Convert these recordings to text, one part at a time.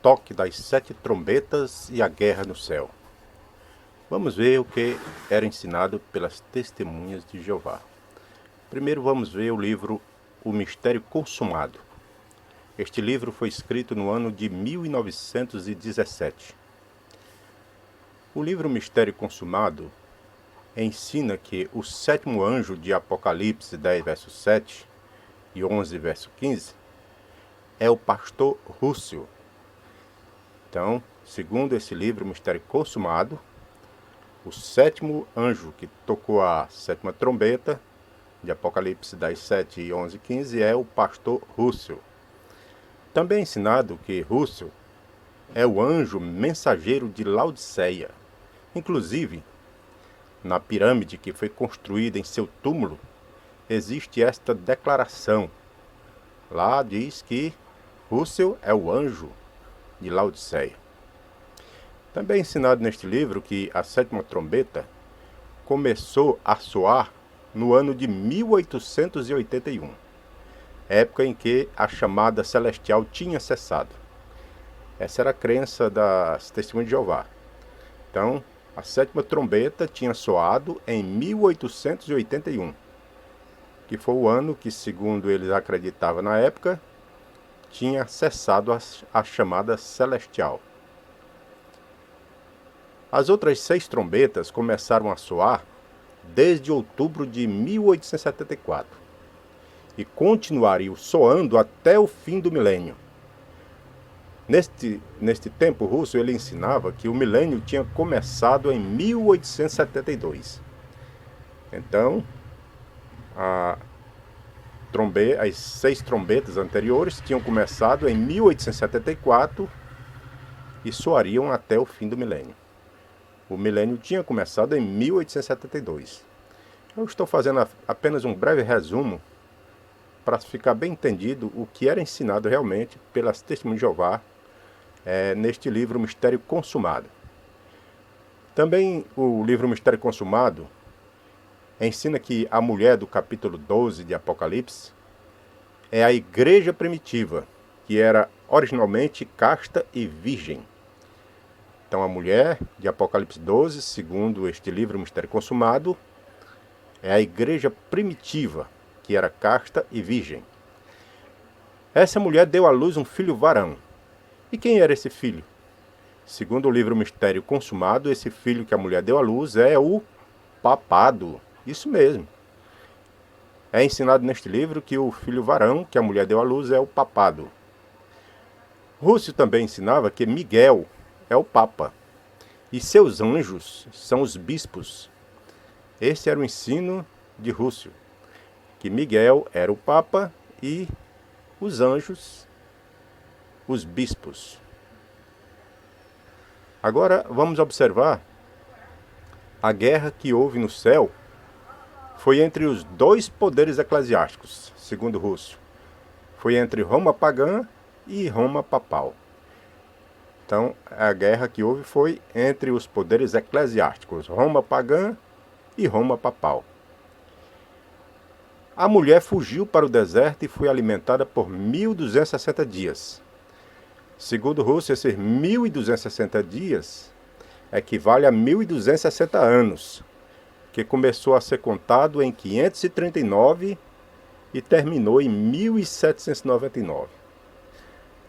toque das 7 trombetas e a guerra no céu. Vamos ver o que era ensinado pelas testemunhas de Jeová. Primeiro vamos ver o livro O Mistério Consumado. Este livro foi escrito no ano de 1917. O livro Mistério Consumado ensina que o sétimo anjo de Apocalipse 10, verso 7 e 11, verso 15, é o pastor Rússio. Então, segundo esse livro Mistério Consumado, o sétimo anjo que tocou a sétima trombeta, de Apocalipse 10, 7 e 11, 15, é o pastor Rússio. Também é ensinado que Rússio é o anjo mensageiro de Laodiceia. Inclusive, na pirâmide que foi construída em seu túmulo, existe esta declaração. Lá diz que Rússio é o anjo de Laodiceia. Também é ensinado neste livro que a sétima trombeta começou a soar no ano de 1881, época em que a chamada celestial tinha cessado. Essa era a crença das Testemunhas de Jeová. Então, a sétima trombeta tinha soado em 1881, que foi o ano que, segundo eles acreditavam na época, tinha cessado a chamada celestial. As outras 6 trombetas começaram a soar desde outubro de 1874 e continuariam soando até o fim do milênio. Neste tempo, Rússio ele ensinava que o milênio tinha começado em 1872. Então, as 6 trombetas anteriores tinham começado em 1874 e soariam até o fim do milênio. O milênio tinha começado em 1872. Eu estou fazendo apenas um breve resumo para ficar bem entendido o que era ensinado realmente pelas Testemunhas de Jeová neste livro Mistério Consumado. Também o livro Mistério Consumado ensina que a mulher do capítulo 12 de Apocalipse é a igreja primitiva, que era originalmente casta e virgem. Então a mulher de Apocalipse 12, segundo este livro Mistério Consumado, é a igreja primitiva, que era casta e virgem. Essa mulher deu à luz um filho varão. E quem era esse filho? Segundo o livro Mistério Consumado, esse filho que a mulher deu à luz é o papado. Isso mesmo. É ensinado neste livro que o filho varão que a mulher deu à luz é o papado. Rússio também ensinava que Miguel é o papa e seus anjos são os bispos. Esse era o ensino de Rússio, que Miguel era o papa e os anjos os bispos. Agora vamos observar a guerra que houve no céu. Foi entre os 2 poderes eclesiásticos, segundo Rússio. Foi entre Roma pagã e Roma papal. Então, a guerra que houve foi entre os poderes eclesiásticos, Roma pagã e Roma papal. A mulher fugiu para o deserto e foi alimentada por 1260 dias. Segundo Rússio, esses 1260 dias equivale a 1260 anos, que começou a ser contado em 539 e terminou em 1799.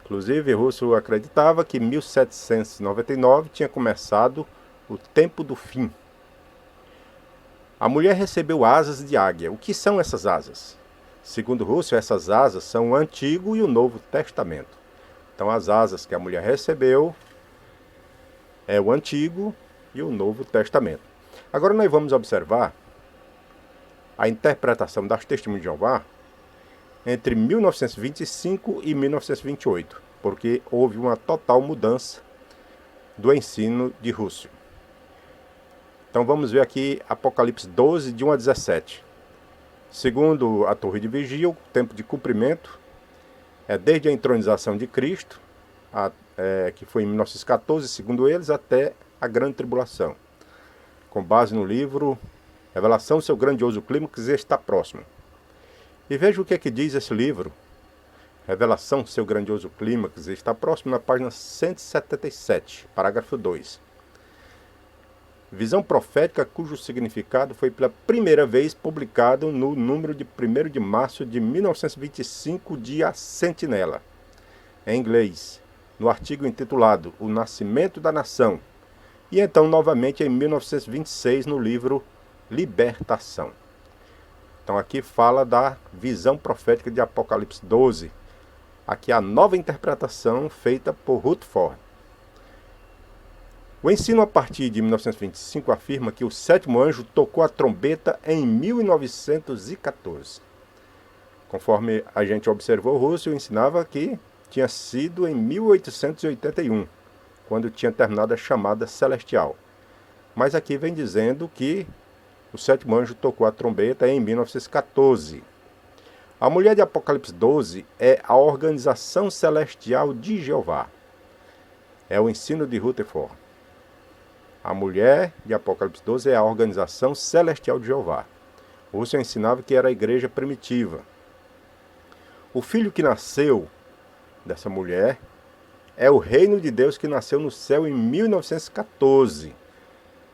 Inclusive, Rússio acreditava que 1799 tinha começado o tempo do fim. A mulher recebeu asas de águia. O que são essas asas? Segundo Rússio, essas asas são o Antigo e o Novo Testamento. Então, as asas que a mulher recebeu é o Antigo e o Novo Testamento. Agora nós vamos observar a interpretação das Testemunhas de Jeová entre 1925 e 1928, porque houve uma total mudança do ensino de Rússio. Então vamos ver aqui Apocalipse 12, de 1 a 17. Segundo a Torre de Vigia, o tempo de cumprimento é desde a entronização de Cristo, que foi em 1914, segundo eles, até a Grande Tribulação. Com base no livro Revelação, seu grandioso clímax está próximo. E veja o que é que diz esse livro, Revelação, seu grandioso clímax, está próximo na página 177, parágrafo 2. Visão profética cujo significado foi pela primeira vez publicado no número de 1º de março de 1925 de A Sentinela, em inglês, no artigo intitulado O Nascimento da Nação, e então novamente em 1926 no livro Libertação. Então aqui fala da visão profética de Apocalipse 12, aqui a nova interpretação feita por Rutherford. O ensino a partir de 1925 afirma que o sétimo anjo tocou a trombeta em 1914. Conforme a gente observou, Russell ensinava que tinha sido em 1881, quando tinha terminado a chamada celestial. Mas aqui vem dizendo que o sétimo anjo tocou a trombeta em 1914. A mulher de Apocalipse 12 é a organização celestial de Jeová. É o ensino de Rutherford. A mulher de Apocalipse 12 é a organização celestial de Jeová. Russell ensinava que era a igreja primitiva. O filho que nasceu dessa mulher é o reino de Deus que nasceu no céu em 1914.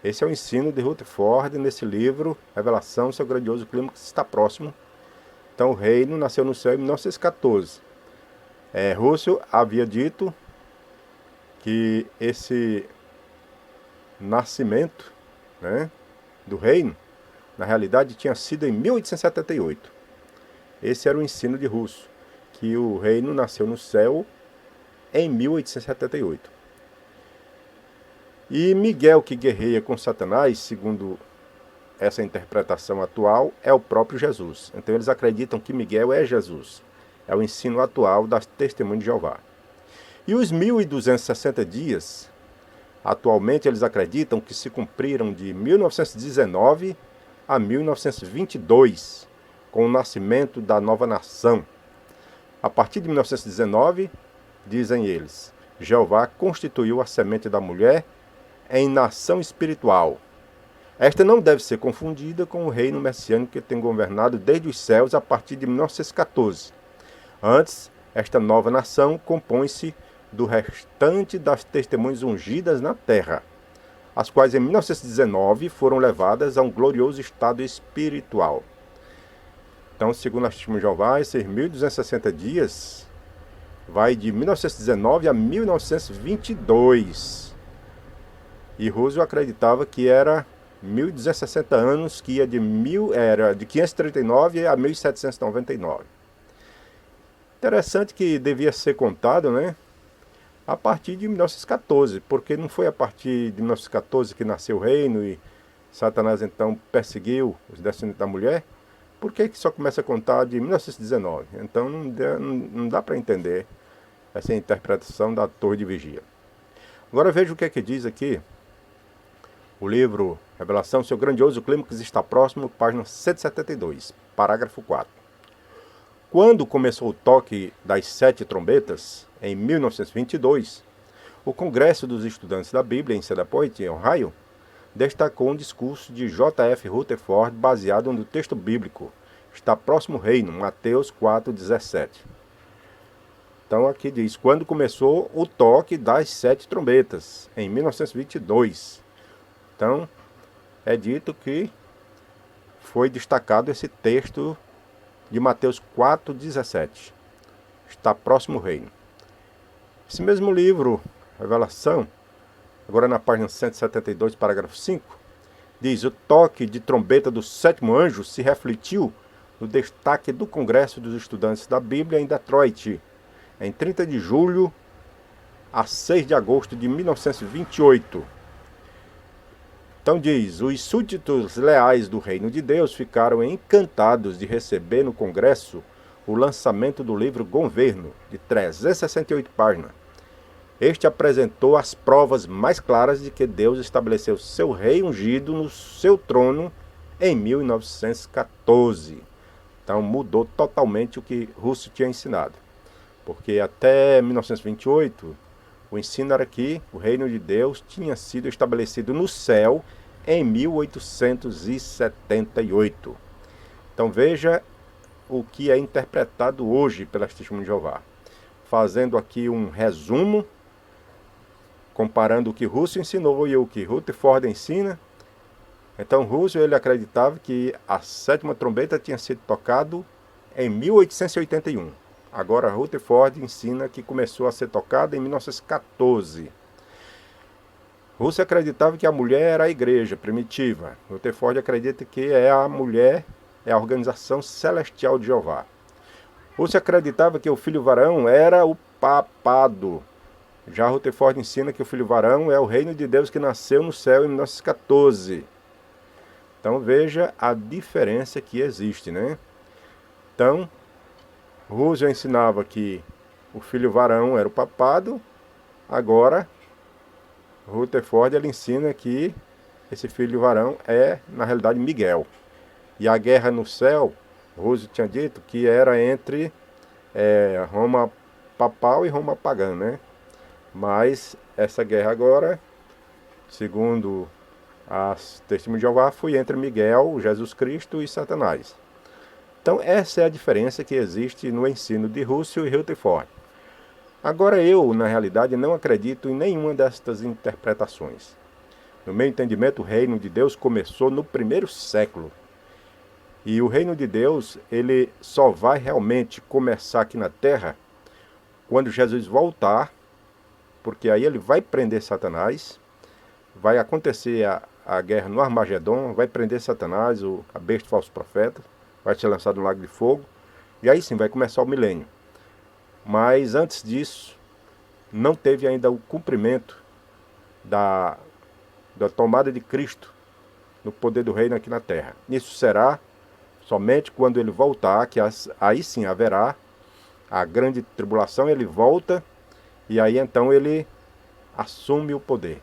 Esse é o ensino de Rutherford nesse livro, Revelação, seu grandioso clímax está próximo. Então o reino nasceu no céu em 1914. Russell havia dito que esse nascimento, do reino, na realidade tinha sido em 1878. Esse era o ensino de Russell, que o reino nasceu no céu em 1878. E Miguel, que guerreia com Satanás, segundo essa interpretação atual, é o próprio Jesus. Então eles acreditam que Miguel é Jesus. É o ensino atual das Testemunhas de Jeová. E os 1260 dias, atualmente eles acreditam que se cumpriram de 1919 a 1922, com o nascimento da nova nação. A partir de 1919, dizem eles, Jeová constituiu a semente da mulher em nação espiritual. Esta não deve ser confundida com o reino messiânico que tem governado desde os céus a partir de 1914. Antes, esta nova nação compõe-se do restante das testemunhas ungidas na terra, as quais em 1919 foram levadas a um glorioso estado espiritual. Então, segundo as Testemunhas de Jeová, esses 1260 dias vai de 1919 a 1922. E Roosevelt acreditava que era 1260 anos, que ia de 539 a 1799. Interessante que devia ser contado, a partir de 1914, porque não foi a partir de 1914 que nasceu o reino e Satanás então perseguiu os descendentes da mulher. Por que só começa a contar de 1919? Então não dá para entender essa interpretação da Torre de Vigia. Agora veja o que é que diz aqui o livro Revelação, seu grandioso clímax está próximo, página 172, parágrafo 4. Quando começou o toque das 7 trombetas, em 1922, o Congresso dos Estudantes da Bíblia, em Cedar Point, em Ohio, destacou um discurso de J.F. Rutherford baseado no texto bíblico, Está próximo o reino, Mateus 4,17. Então aqui diz, quando começou o toque das 7 trombetas, em 1922. Então, é dito que foi destacado esse texto de Mateus 4,17. Está próximo o reino. Esse mesmo livro, Revelação, agora na página 172, parágrafo 5, diz, o toque de trombeta do 7º anjo se refletiu no destaque do Congresso dos Estudantes da Bíblia em Detroit, em 30 de julho a 6 de agosto de 1928. Então diz, os súditos leais do reino de Deus ficaram encantados de receber no Congresso o lançamento do livro Governo, de 368 páginas. Este apresentou as provas mais claras de que Deus estabeleceu seu rei ungido no seu trono em 1914. Então mudou totalmente o que Russell tinha ensinado. Porque até 1928, o ensino era que o reino de Deus tinha sido estabelecido no céu em 1878. Então veja o que é interpretado hoje pelas Testemunhas de Jeová. Fazendo aqui um resumo, comparando o que Russell ensinou e o que Rutherford ensina. Então Russell ele acreditava que a sétima trombeta tinha sido tocada em 1881. Agora Rutherford ensina que começou a ser tocada em 1914. Russell acreditava que a mulher era a igreja primitiva. Rutherford acredita que a mulher é a organização celestial de Jeová. Russell acreditava que o filho varão era o papado. Já Rutherford ensina que o filho varão é o reino de Deus que nasceu no céu em 1914. Então veja a diferença que existe, né? Então, Russell ensinava que o filho varão era o papado. Agora, Rutherford ele ensina que esse filho varão é, na realidade, Miguel. E a guerra no céu, Russell tinha dito que era entre Roma papal e Roma pagã, né? Mas essa guerra agora, segundo as Testemunhas de Jeová, foi entre Miguel, Jesus Cristo e Satanás. Então essa é a diferença que existe no ensino de Russell e Rutherford. Agora eu, na realidade, não acredito em nenhuma destas interpretações. No meu entendimento, o reino de Deus começou no primeiro século. E o reino de Deus, ele só vai realmente começar aqui na terra quando Jesus voltar, porque aí ele vai prender Satanás, vai acontecer a guerra no Armagedon, vai prender Satanás, a besta falso profeta, vai ser lançado no lago de fogo, e aí sim vai começar o milênio. Mas antes disso, não teve ainda o cumprimento da tomada de Cristo no poder do reino aqui na terra. Isso será somente quando ele voltar, que aí sim haverá a grande tribulação, ele volta e aí então ele assume o poder.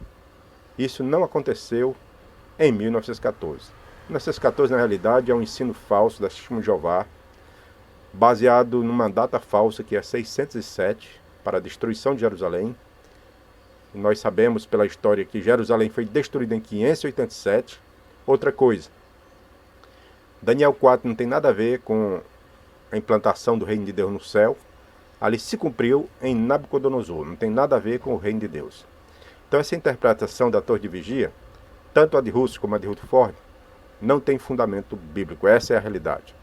Isso não aconteceu em 1914. 1914, na realidade, é um ensino falso da Testemunhas de Jeová, baseado numa data falsa que é 607, para a destruição de Jerusalém. E nós sabemos pela história que Jerusalém foi destruída em 587. Outra coisa, Daniel 4 não tem nada a ver com a implantação do reino de Deus no céu. Ali se cumpriu em Nabucodonosor, não tem nada a ver com o reino de Deus. Então essa interpretação da Torre de Vigia, tanto a de Russell como a de Rutherford, não tem fundamento bíblico. Essa é a realidade.